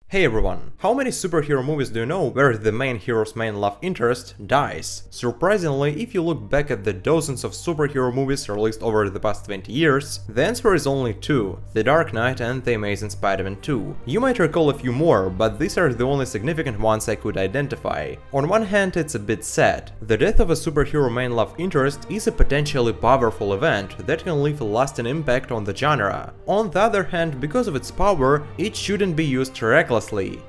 Hey everyone, how many superhero movies do you know where the main hero's main love interest dies? Surprisingly, if you look back at the dozens of superhero movies released over the past 20 years, the answer is only two: The Dark Knight and The Amazing Spider-Man 2. You might recall a few more, but these are the only significant ones I could identify. On one hand, it's a bit sad. The death of a superhero main love interest is a potentially powerful event that can leave a lasting impact on the genre. On the other hand, because of its power, it shouldn't be used recklessly.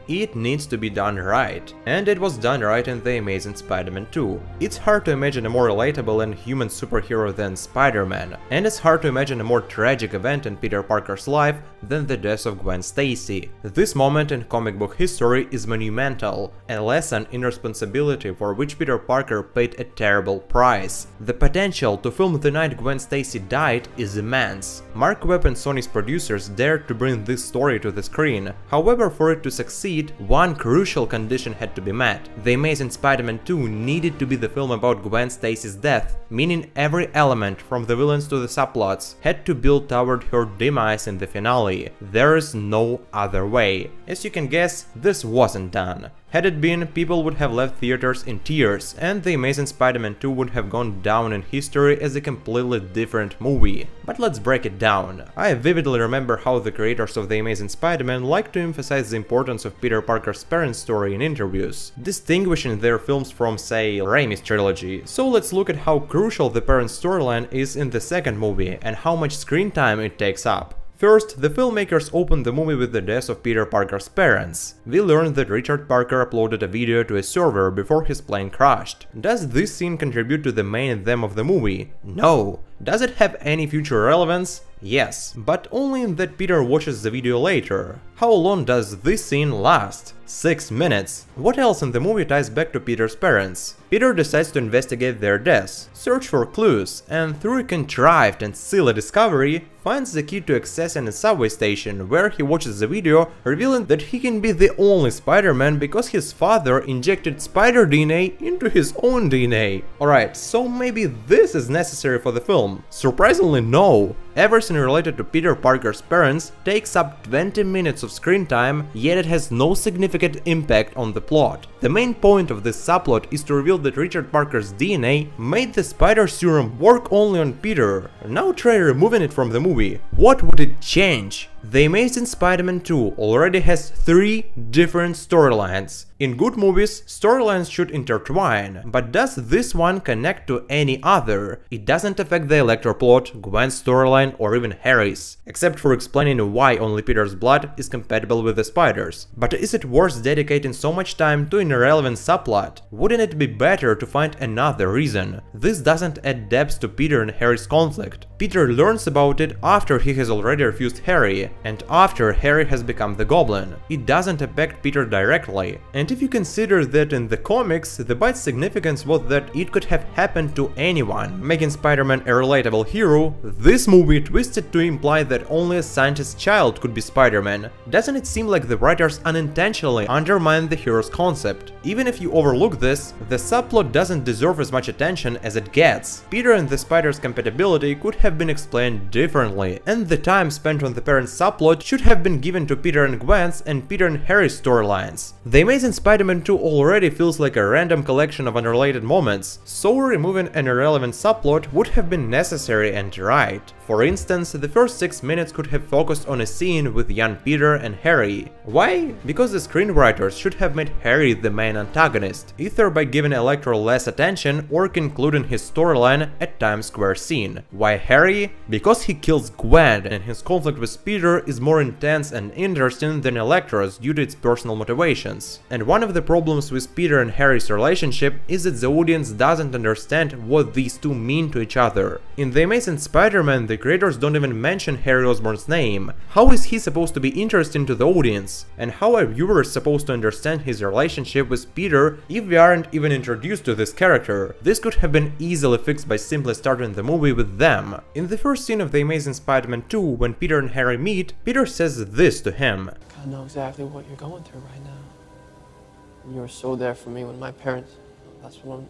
It needs to be done right. And it was done right in The Amazing Spider-Man 2. It's hard to imagine a more relatable and human superhero than Spider-Man, and it's hard to imagine a more tragic event in Peter Parker's life than the death of Gwen Stacy. This moment in comic book history is monumental, a lesson in responsibility for which Peter Parker paid a terrible price. The potential to film the night Gwen Stacy died is immense. Mark Webb and Sony's producers dared to bring this story to the screen. However, for it to succeed, one crucial condition had to be met. The Amazing Spider-Man 2 needed to be the film about Gwen Stacy's death, meaning every element, from the villains to the subplots, had to build toward her demise in the finale. There is no other way. As you can guess, this wasn't done. Had it been, people would have left theaters in tears, and The Amazing Spider-Man 2 would have gone down in history as a completely different movie. But let's break it down. I vividly remember how the creators of The Amazing Spider-Man like to emphasize the importance of Peter Parker's parents' story in interviews, distinguishing their films from, say, Raimi's trilogy. So let's look at how crucial the parents' storyline is in the second movie, and how much screen time it takes up. First, the filmmakers opened the movie with the death of Peter Parker's parents. We learned that Richard Parker uploaded a video to a server before his plane crashed. Does this scene contribute to the main theme of the movie? No. Does it have any future relevance? Yes, but only in that Peter watches the video later. How long does this scene last? 6 minutes. What else in the movie ties back to Peter's parents? Peter decides to investigate their deaths, search for clues, and through a contrived and silly discovery, finds the key to accessing a subway station, where he watches the video, revealing that he can be the only Spider-Man because his father injected spider DNA into his own DNA. Alright, so maybe this is necessary for the film. Surprisingly, no. Everything related to Peter Parker's parents takes up 20 minutes of screen time, yet it has no significant impact on the plot. The main point of this subplot is to reveal that Richard Parker's DNA made the spider serum work only on Peter. Now try removing it from the movie. What would it change? The Amazing Spider-Man 2 already has 3 different storylines. In good movies, storylines should intertwine, but does this one connect to any other? It doesn't affect the Electro plot, Gwen's storyline, or even Harry's, except for explaining why only Peter's blood is compatible with the spiders. But is it worth dedicating so much time to an irrelevant subplot? Wouldn't it be better to find another reason? This doesn't add depth to Peter and Harry's conflict. Peter learns about it after he has already refused Harry, and after Harry has become the Goblin. It doesn't affect Peter directly. And if you consider that in the comics, the bite's significance was that it could have happened to anyone, making Spider-Man a relatable hero, this movie twisted to imply that only a scientist's child could be Spider-Man. Doesn't it seem like the writers unintentionally undermine the hero's concept? Even if you overlook this, the subplot doesn't deserve as much attention as it gets. Peter and the spider's compatibility could have been explained differently, and the time spent on the parents' subplot should have been given to Peter and Gwen's and Peter and Harry's storylines. The Amazing Spider-Man 2 already feels like a random collection of unrelated moments, so removing an irrelevant subplot would have been necessary and right. For instance, the first 6 minutes could have focused on a scene with young Peter and Harry. Why? Because the screenwriters should have made Harry the main antagonist, either by giving Electro less attention or concluding his storyline at Times Square scene. Why Harry? Because he kills Gwen, and his conflict with Peter is more intense and interesting than Electro's due to its personal motivations. And one of the problems with Peter and Harry's relationship is that the audience doesn't understand what these two mean to each other. In The Amazing Spider-Man, the creators don't even mention Harry Osborn's name. How is he supposed to be interesting to the audience? And how are viewers supposed to understand his relationship with Peter if we aren't even introduced to this character? This could have been easily fixed by simply starting the movie with them. In the first scene of The Amazing Spider-Man 2, when Peter and Harry meet, Peter says this to him. I know exactly what you're going through right now. You were so there for me when my parents... That's what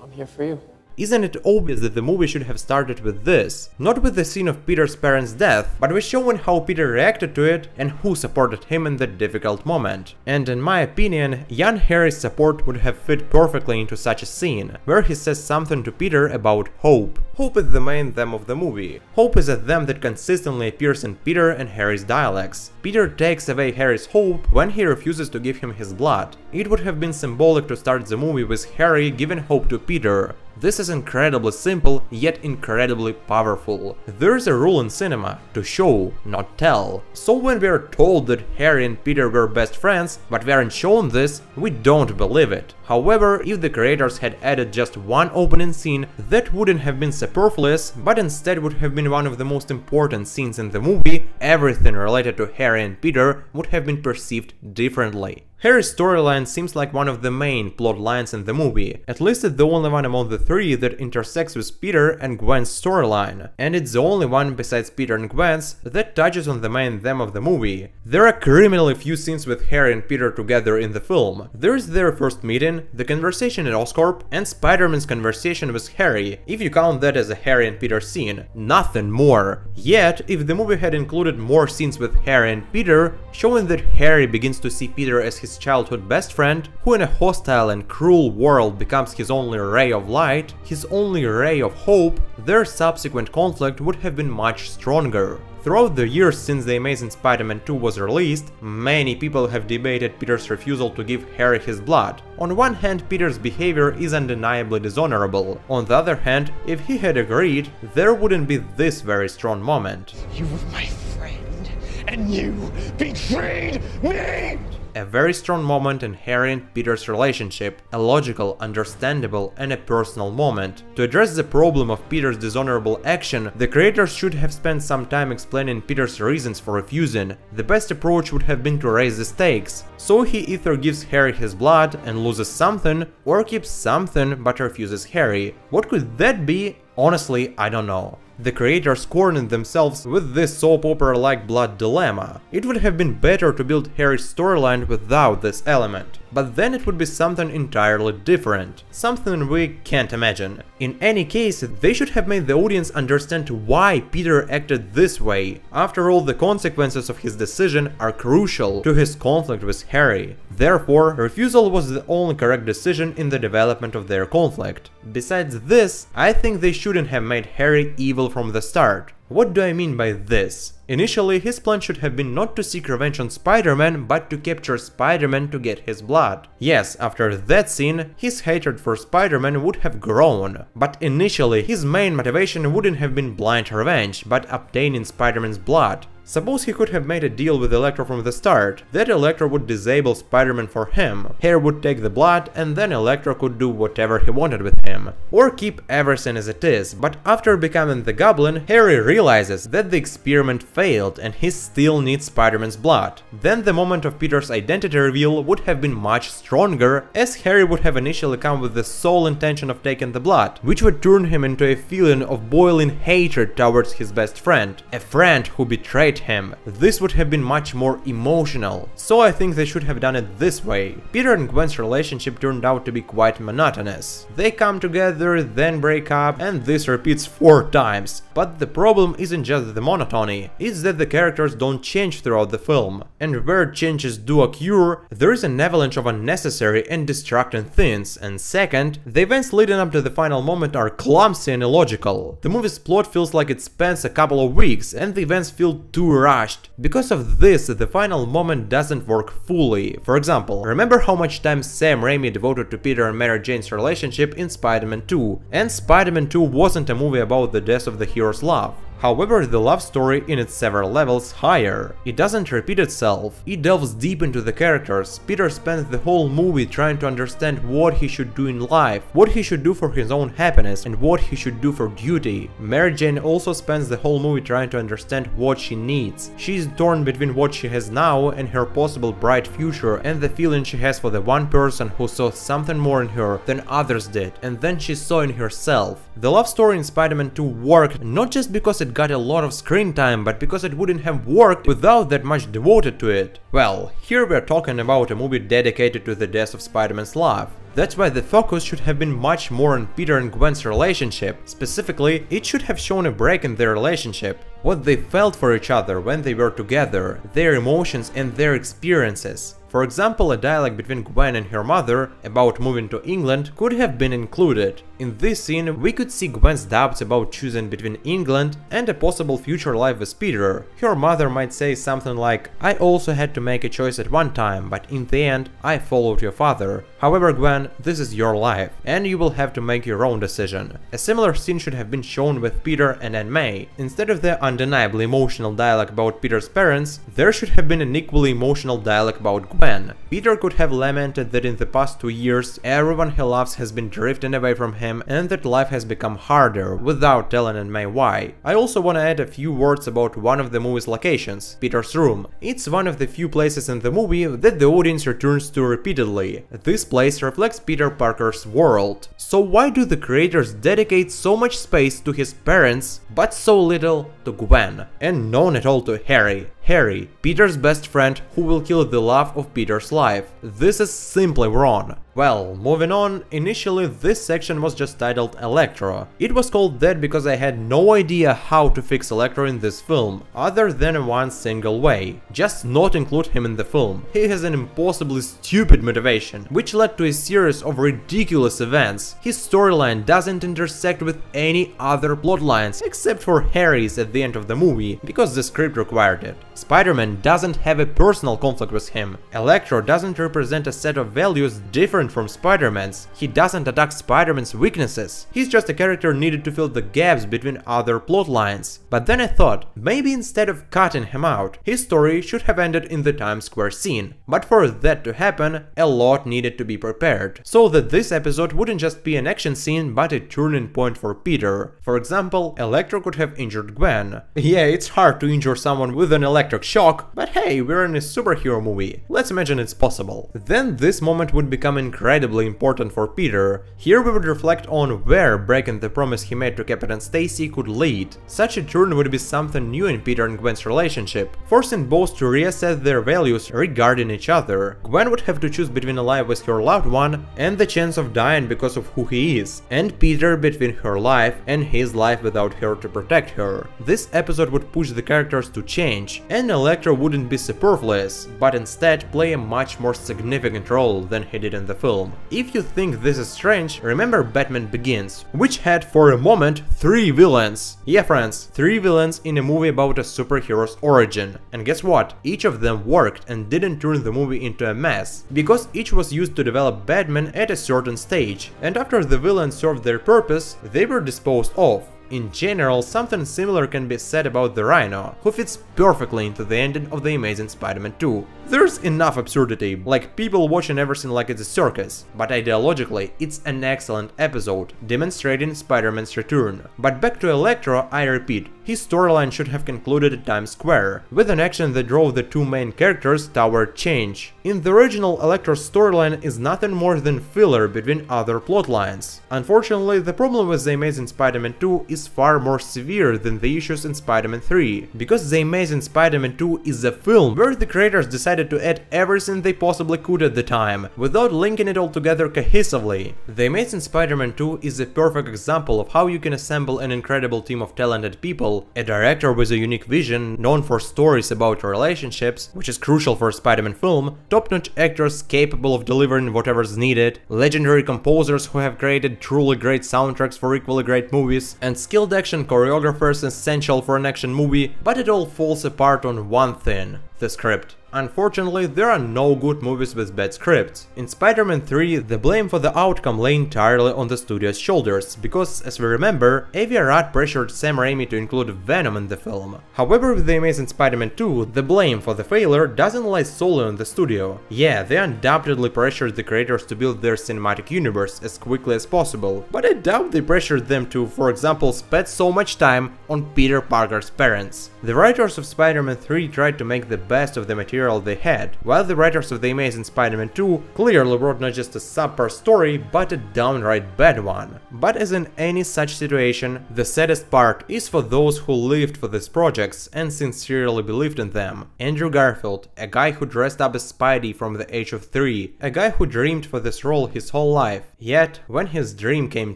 I'm here for you. Isn't it obvious that the movie should have started with this? Not with the scene of Peter's parents' death, but with showing how Peter reacted to it and who supported him in that difficult moment. And in my opinion, young Harry's support would have fit perfectly into such a scene, where he says something to Peter about hope. Hope is the main theme of the movie. Hope is a theme that consistently appears in Peter and Harry's dialogues. Peter takes away Harry's hope when he refuses to give him his blood. It would have been symbolic to start the movie with Harry giving hope to Peter. This is incredibly simple, yet incredibly powerful. There is a rule in cinema: to show, not tell. So when we are told that Harry and Peter were best friends, but we aren't shown this, we don't believe it. However, if the creators had added just one opening scene, that wouldn't have been superfluous, but instead would have been one of the most important scenes in the movie, everything related to Harry and Peter would have been perceived differently. Harry's storyline seems like one of the main plot lines in the movie, at least it's the only one among the three that intersects with Peter and Gwen's storyline, and it's the only one besides Peter and Gwen's that touches on the main theme of the movie. There are criminally few scenes with Harry and Peter together in the film. There's their first meeting, the conversation at Oscorp, and Spider-Man's conversation with Harry, if you count that as a Harry and Peter scene. Nothing more. Yet, if the movie had included more scenes with Harry and Peter, showing that Harry begins to see Peter as his childhood best friend, who in a hostile and cruel world becomes his only ray of light, his only ray of hope, their subsequent conflict would have been much stronger. Throughout the years since The Amazing Spider-Man 2 was released, many people have debated Peter's refusal to give Harry his blood. On one hand, Peter's behavior is undeniably dishonorable. On the other hand, if he had agreed, there wouldn't be this very strong moment. You were my friend, and you betrayed me! A very strong moment in Harry and Peter's relationship, a logical, understandable, and a personal moment. To address the problem of Peter's dishonorable action, the creators should have spent some time explaining Peter's reasons for refusing. The best approach would have been to raise the stakes. So he either gives Harry his blood and loses something, or keeps something but refuses Harry. What could that be? Honestly, I don't know. The creators cornered themselves with this soap opera-like blood dilemma. It would have been better to build Harry's storyline without this element. But then it would be something entirely different, something we can't imagine. In any case, they should have made the audience understand why Peter acted this way. After all, the consequences of his decision are crucial to his conflict with Harry. Therefore, refusal was the only correct decision in the development of their conflict. Besides this, I think they shouldn't have made Harry evil from the start. What do I mean by this? Initially, his plan should have been not to seek revenge on Spider-Man, but to capture Spider-Man to get his blood. Yes, after that scene, his hatred for Spider-Man would have grown. But initially, his main motivation wouldn't have been blind revenge, but obtaining Spider-Man's blood. Suppose he could have made a deal with Electro from the start, that Electro would disable Spider-Man for him, Harry would take the blood, and then Electro could do whatever he wanted with him. Or keep everything as it is, but after becoming the Goblin, Harry realizes that the experiment failed and he still needs Spider-Man's blood. Then the moment of Peter's identity reveal would have been much stronger, as Harry would have initially come with the sole intention of taking the blood, which would turn him into a feeling of boiling hatred towards his best friend, a friend who betrayed him. This would have been much more emotional, so I think they should have done it this way. Peter and Gwen's relationship turned out to be quite monotonous. They come together, then break up, and this repeats 4 times. But the problem isn't just the monotony, it's that the characters don't change throughout the film. And where changes do occur, there is an avalanche of unnecessary and distracting things, and second, the events leading up to the final moment are clumsy and illogical. The movie's plot feels like it spans a couple of weeks, and the events feel too rushed. Because of this, the final moment doesn't work fully. For example, remember how much time Sam Raimi devoted to Peter and Mary Jane's relationship in Spider-Man 2, and Spider-Man 2 wasn't a movie about the death of the hero's love. However, the love story in its several levels higher. It doesn't repeat itself, it delves deep into the characters. Peter spends the whole movie trying to understand what he should do in life, what he should do for his own happiness, and what he should do for duty. Mary Jane also spends the whole movie trying to understand what she needs. She is torn between what she has now and her possible bright future, and the feeling she has for the one person who saw something more in her than others did, and then she saw in herself. The love story in Spider-Man 2 worked not just because it got a lot of screen time, but because it wouldn't have worked without that much devoted to it. Well, here we're talking about a movie dedicated to the death of Spider-Man's love. That's why the focus should have been much more on Peter and Gwen's relationship. Specifically, it should have shown a break in their relationship, what they felt for each other when they were together, their emotions and their experiences. For example, a dialogue between Gwen and her mother about moving to England could have been included. In this scene, we could see Gwen's doubts about choosing between England and a possible future life with Peter. Her mother might say something like, "I also had to make a choice at one time, but in the end, I followed your father. However, Gwen, this is your life, and you will have to make your own decision." A similar scene should have been shown with Peter and Aunt May. Instead of the undeniably emotional dialogue about Peter's parents, there should have been an equally emotional dialogue about Gwen. Peter could have lamented that in the past 2 years, everyone he loves has been drifting away from him and that life has become harder, without telling Aunt May why. I also want to add a few words about one of the movie's locations, Peter's room. It's one of the few places in the movie that the audience returns to repeatedly. This place reflects Peter Parker's world. So why do the creators dedicate so much space to his parents, but so little to Gwen? And none at all to Harry. Harry, Peter's best friend who will kill the love of Peter's life. This is simply wrong. Well, moving on, initially this section was just titled Electro. It was called that because I had no idea how to fix Electro in this film, other than in one single way. Just not include him in the film. He has an impossibly stupid motivation, which led to a series of ridiculous events. His storyline doesn't intersect with any other plotlines, except for Harry's at the end of the movie, because the script required it. Spider-Man doesn't have a personal conflict with him. Electro doesn't represent a set of values different from Spider-Man's. He doesn't attack Spider-Man's weaknesses. He's just a character needed to fill the gaps between other plot lines. But then I thought, maybe instead of cutting him out, his story should have ended in the Times Square scene. But for that to happen, a lot needed to be prepared, so that this episode wouldn't just be an action scene, but a turning point for Peter. For example, Electro could have injured Gwen. Yeah, it's hard to injure someone with an electric shock, but hey, we're in a superhero movie. Let's imagine it's possible. Then this moment would become incredibly important for Peter. Here we would reflect on where breaking the promise he made to Captain Stacy could lead. Such a turn would be something new in Peter and Gwen's relationship, forcing both to reassess their values regarding each other. Gwen would have to choose between a life with her loved one and the chance of dying because of who he is, and Peter between her life and his life without her to protect her. This episode would push the characters to change, and Electro wouldn't be superfluous, but instead play a much more significant role than he did in the film. If you think this is strange, remember Batman Begins, which had for a moment 3 villains. Yeah friends, 3 villains in a movie about a superhero's origin. And guess what? Each of them worked and didn't turn the movie into a mess, because each was used to develop Batman at a certain stage, and after the villains served their purpose, they were disposed of. In general, something similar can be said about the Rhino, who fits perfectly into the ending of The Amazing Spider-Man 2. There's enough absurdity, like people watching everything like it's a circus, but ideologically it's an excellent episode, demonstrating Spider-Man's return. But back to Electro, I repeat, his storyline should have concluded at Times Square, with an action that drove the two main characters toward change. In the original, Electro's storyline is nothing more than filler between other plotlines. Unfortunately, the problem with The Amazing Spider-Man 2 is far more severe than the issues in Spider-Man 3, because The Amazing Spider-Man 2 is a film where the creators decided to add everything they possibly could at the time, without linking it all together cohesively. The Amazing Spider-Man 2 is a perfect example of how you can assemble an incredible team of talented people, a director with a unique vision, known for stories about relationships, which is crucial for a Spider-Man film, top-notch actors capable of delivering whatever's needed, legendary composers who have created truly great soundtracks for equally great movies, and skilled action choreographers essential for an action movie, but it all falls apart on one thing: the script. Unfortunately, there are no good movies with bad scripts. In Spider-Man 3, the blame for the outcome lay entirely on the studio's shoulders, because, as we remember, Avi Arad pressured Sam Raimi to include Venom in the film. However, with The Amazing Spider-Man 2, the blame for the failure doesn't lie solely on the studio. Yeah, they undoubtedly pressured the creators to build their cinematic universe as quickly as possible, but I doubt they pressured them to, for example, spend so much time on Peter Parker's parents. The writers of Spider-Man 3 tried to make the best of the material material they had, while the writers of The Amazing Spider-Man 2 clearly wrote not just a subpar story, but a downright bad one. But as in any such situation, the saddest part is for those who lived for these projects and sincerely believed in them. Andrew Garfield, a guy who dressed up as Spidey from the age of 3, a guy who dreamed for this role his whole life. Yet, when his dream came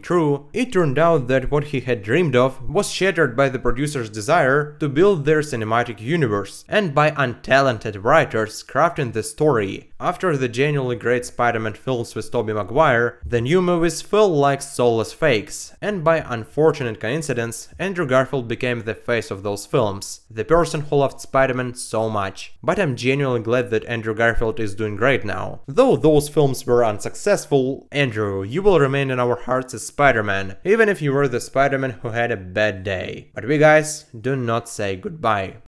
true, it turned out that what he had dreamed of was shattered by the producer's desire to build their cinematic universe, and by untalented writers crafting the story. After the genuinely great Spider-Man films with Tobey Maguire, the new movies felt like soulless fakes, and by unfortunate coincidence, Andrew Garfield became the face of those films, the person who loved Spider-Man so much. But I'm genuinely glad that Andrew Garfield is doing great now. Though those films were unsuccessful, Andrew, you will remain in our hearts as Spider-Man, even if you were the Spider-Man who had a bad day. But we guys do not say goodbye.